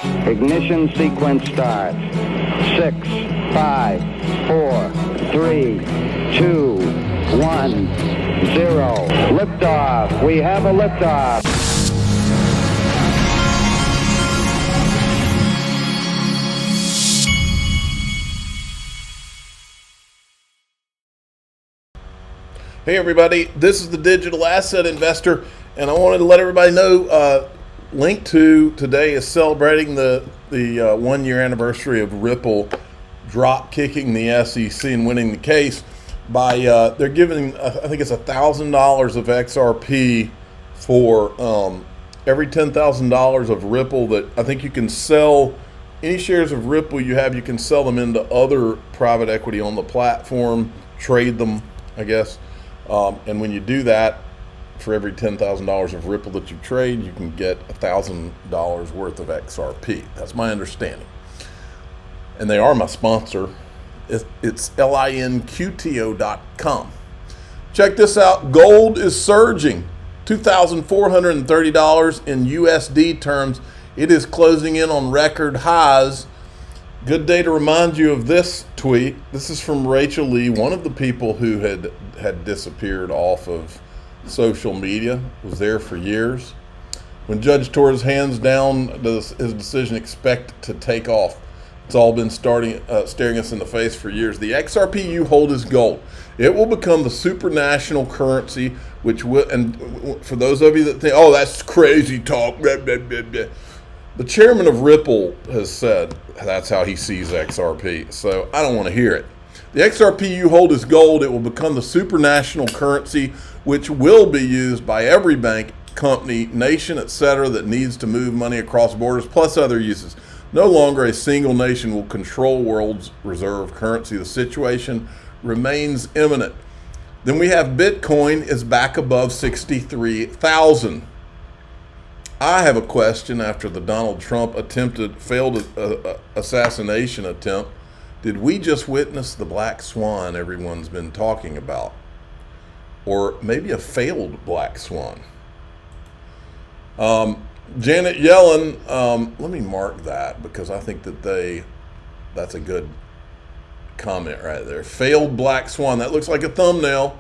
Ignition sequence start. 6, 5, 4, 3, 2, 1, 0. Liftoff. We have a liftoff. Hey everybody, this is the Digital Asset Investor, and I wanted to let everybody know, link to today is celebrating the 1 year anniversary of Ripple drop kicking the SEC and winning the case by, they're giving, I think it's $1,000 of XRP for every $10,000 of Ripple that I think you can sell. Any shares of Ripple you have, you can sell them into other private equity on the platform, trade them, I guess. And when you do that, for every $10,000 of Ripple that you trade, you can get $1,000 worth of XRP. That's my understanding. And they are my sponsor. It's linqto.com. Check this out. Gold is surging. $2,430 in USD terms. It is closing in on record highs. Good day to remind you of this tweet. This is from Rachel Lee, one of the people who had disappeared off of social media, was there for years. When Judge tore his hands down, his decision expect to take off. It's all been staring us in the face for years. The XRP you hold is gold. It will become the supranational currency, which will, and for those of you that think, oh, that's crazy talk, blah, blah, blah, blah. The chairman of Ripple has said that's how he sees XRP, so I don't want to hear it. The XRP you hold is gold. It will become the supranational currency, which will be used by every bank, company, nation, etc. that needs to move money across borders, plus other uses. No longer a single nation will control world's reserve currency. The situation remains imminent. Then we have Bitcoin is back above 63,000. I have a question after the Donald Trump failed assassination attempt. Did we just witness the black swan everyone's been talking about? Or maybe a failed black swan? Janet Yellen, let me mark that because I think that's a good comment right there. Failed black swan, that looks like a thumbnail.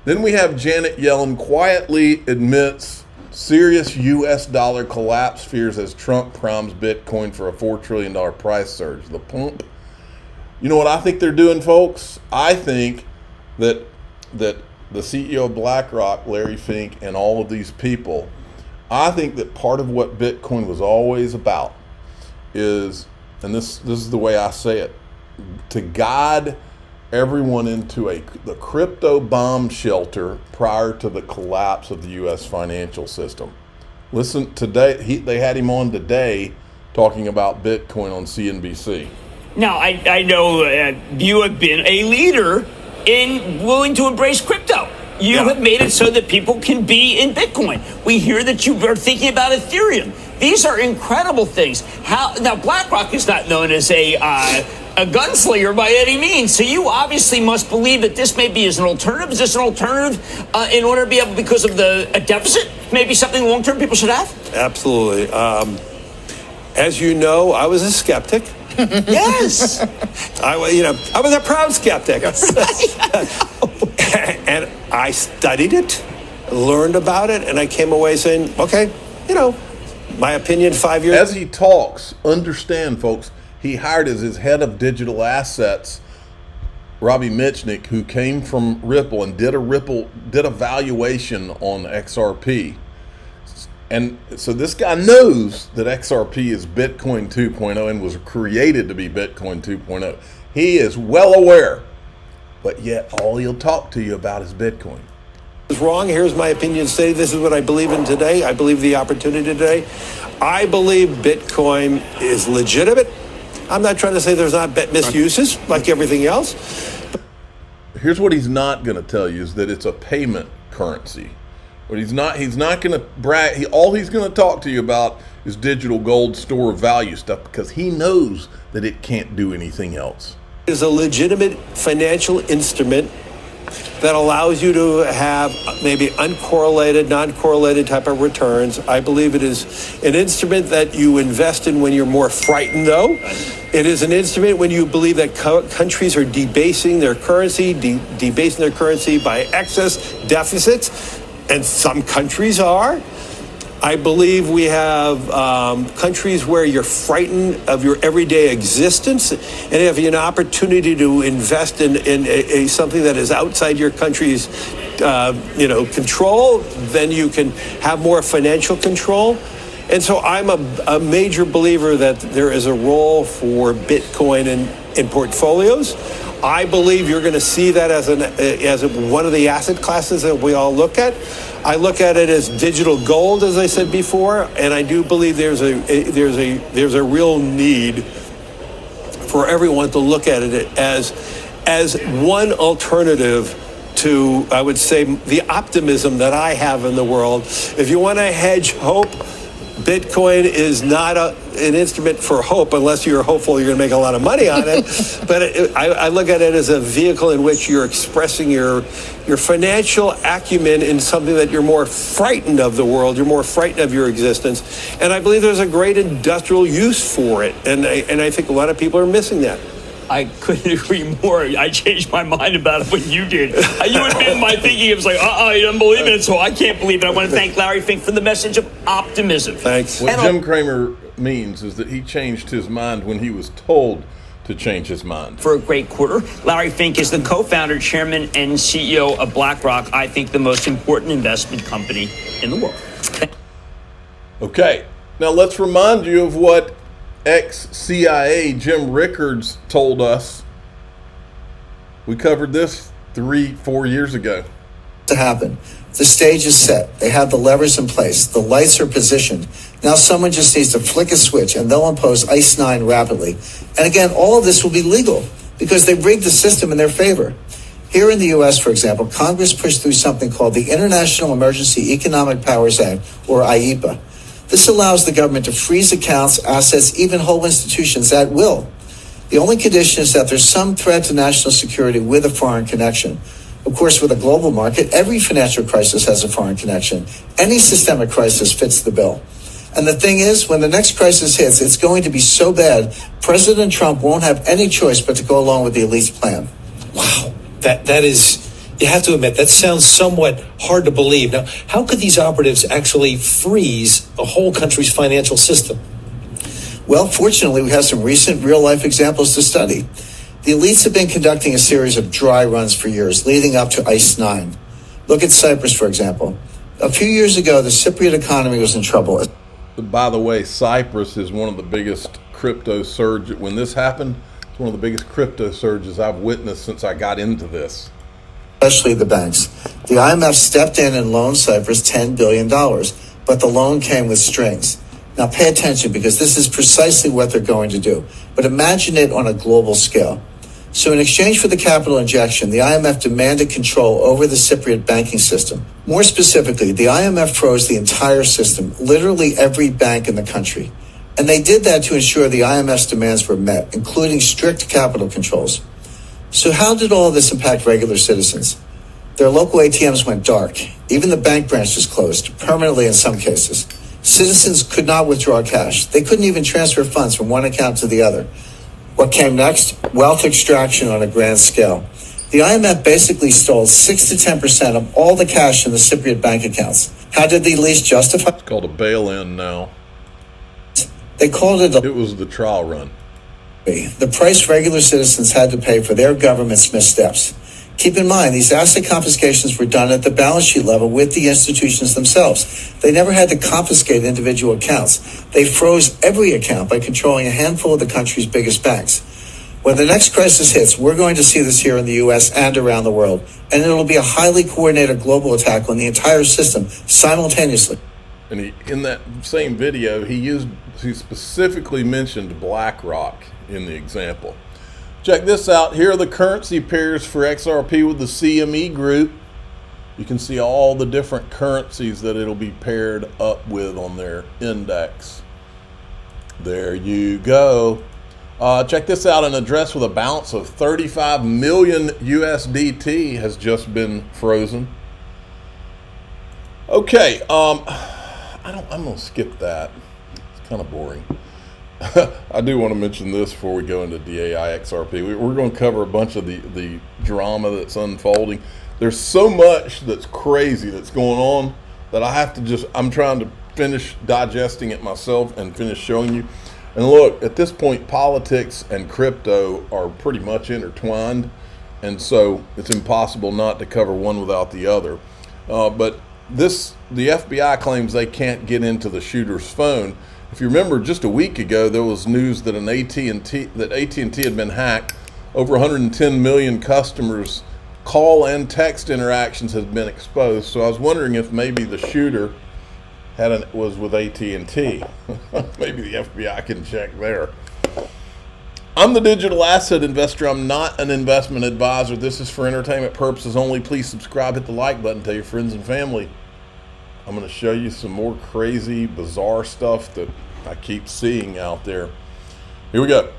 Then we have Janet Yellen quietly admits serious U.S. dollar collapse fears as Trump primes Bitcoin for a $4 trillion price surge. The pump. You know what I think they're doing, folks? I think that the CEO of BlackRock, Larry Fink, and all of these people, I think that part of what Bitcoin was always about is, and this is the way I say it, to guide everyone into the crypto bomb shelter prior to the collapse of the U.S. financial system. Listen, today they had him on today talking about Bitcoin on CNBC. Now, I know you have been a leader in willing to embrace crypto. You have made it so that people can be in Bitcoin. We hear that you are thinking about Ethereum. These are incredible things. Now, BlackRock is not known as a gunslinger by any means. So you obviously must believe that this maybe is an alternative. Is this an alternative in order to be able, because of a deficit, maybe something long-term people should have? Absolutely. As you know, I was a skeptic. Yes. I was a proud skeptic. And I studied it, learned about it, and I came away saying, okay, my opinion 5 years. As he talks, understand, folks, he hired as his head of digital assets Robbie Mitchnick, who came from Ripple and did a valuation on XRP. And so this guy knows that XRP is Bitcoin 2.0 and was created to be Bitcoin 2.0. He is well aware, but yet all he'll talk to you about is Bitcoin. Is wrong. Here's my opinion. Say this is what I believe in today. I believe the opportunity today. I believe Bitcoin is legitimate. I'm not trying to say there's not misuses like everything else. Here's what he's not going to tell you is that it's a payment currency. But he's not going to brag. All he's going to talk to you about is digital gold store of value stuff because he knows that it can't do anything else. It is a legitimate financial instrument that allows you to have maybe uncorrelated, non-correlated type of returns. I believe it is an instrument that you invest in when you're more frightened, though. It is an instrument when you believe that countries are debasing their currency, debasing their currency by excess deficits, and some countries are. I believe we have countries where you're frightened of your everyday existence, and if you have an opportunity to invest in something that is outside your country's control, then you can have more financial control. And so I'm a major believer that there is a role for Bitcoin in portfolios. I believe you're going to see that as one of the asset classes that we all look at. I look at it as digital gold, as I said before, and I do believe there's a real need for everyone to look at it as one alternative to, I would say, the optimism that I have in the world. If you want to hedge hope, Bitcoin is not an instrument for hope unless you're hopeful you're going to make a lot of money on it. But I look at it as a vehicle in which you're expressing your financial acumen in something that you're more frightened of the world, you're more frightened of your existence. And I believe there's a great industrial use for it. And I think a lot of people are missing that. I couldn't agree more. I changed my mind about it when you did. You admitted my thinking. It was like, you don't believe in it, so I can't believe it. I want to thank Larry Fink for the message of optimism. Thanks. What Jim Cramer means is that he changed his mind when he was told to change his mind. For a great quarter. Larry Fink is the co-founder, chairman, and CEO of BlackRock. I think the most important investment company in the world. Okay, now let's remind you of what ex-CIA Jim Rickards told us. We covered this 3-4 years ago. To happen. The stage is set. They have the levers in place. The lights are positioned. Now someone just needs to flick a switch and they'll impose ICE 9 rapidly. And again, all of this will be legal because they've rigged the system in their favor. Here in the U.S., for example, Congress pushed through something called the International Emergency Economic Powers Act, or IEPA. This allows the government to freeze accounts, assets, even whole institutions at will. The only condition is that there's some threat to national security with a foreign connection. Of course, with a global market, every financial crisis has a foreign connection. Any systemic crisis fits the bill. And the thing is, when the next crisis hits, it's going to be so bad, President Trump won't have any choice but to go along with the elite's plan. Wow, that is... You have to admit, that sounds somewhat hard to believe. Now, how could these operatives actually freeze a whole country's financial system? Well, fortunately, we have some recent real-life examples to study. The elites have been conducting a series of dry runs for years, leading up to ICE 9. Look at Cyprus, for example. A few years ago, the Cypriot economy was in trouble. By the way, Cyprus is one of the biggest crypto surges. When this happened, it's one of the biggest crypto surges I've witnessed since I got into this. Especially the banks. The IMF stepped in and loaned Cyprus $10 billion, but the loan came with strings. Now pay attention because this is precisely what they're going to do. But imagine it on a global scale. So in exchange for the capital injection, the IMF demanded control over the Cypriot banking system. More specifically, the IMF froze the entire system, literally every bank in the country. And they did that to ensure the IMF's demands were met, including strict capital controls. So how did all of this impact regular citizens? Their local ATMs went dark. Even the bank branches closed, permanently in some cases. Citizens could not withdraw cash. They couldn't even transfer funds from one account to the other. What came next? Wealth extraction on a grand scale. The IMF basically stole 6 to 10% of all the cash in the Cypriot bank accounts. How did the elites justify? It's called a bail-in now. They called it It was the trial run. The price regular citizens had to pay for their government's missteps. Keep in mind, these asset confiscations were done at the balance sheet level with the institutions themselves. They never had to confiscate individual accounts. They froze every account by controlling a handful of the country's biggest banks. When the next crisis hits, we're going to see this here in the U.S. and around the world. And it'll be a highly coordinated global attack on the entire system simultaneously. And in that same video, he specifically mentioned BlackRock in the example. Check this out. Here are the currency pairs for XRP with the CME group. You can see all the different currencies that it'll be paired up with on their index. There you go. Check this out. An address with a balance of 35 million USDT has just been frozen. Okay, I'm going to skip that. It's kind of boring. I do want to mention this before we go into DAI XRP. We're going to cover a bunch of the drama that's unfolding. There's so much that's crazy that's going on that I have to I'm trying to finish digesting it myself and finish showing you. And look, at this point, politics and crypto are pretty much intertwined, and so it's impossible not to cover one without the other. But the FBI claims they can't get into the shooter's phone. If you remember, just a week ago, there was news that AT&T had been hacked. Over 110 million customers' call and text interactions had been exposed. So I was wondering if maybe the shooter was with AT&T. Maybe the FBI can check there. I'm the digital asset investor. I'm not an investment advisor. This is for entertainment purposes only. Please subscribe, hit the like button, tell your friends and family. I'm going to show you some more crazy, bizarre stuff that I keep seeing out there. Here we go.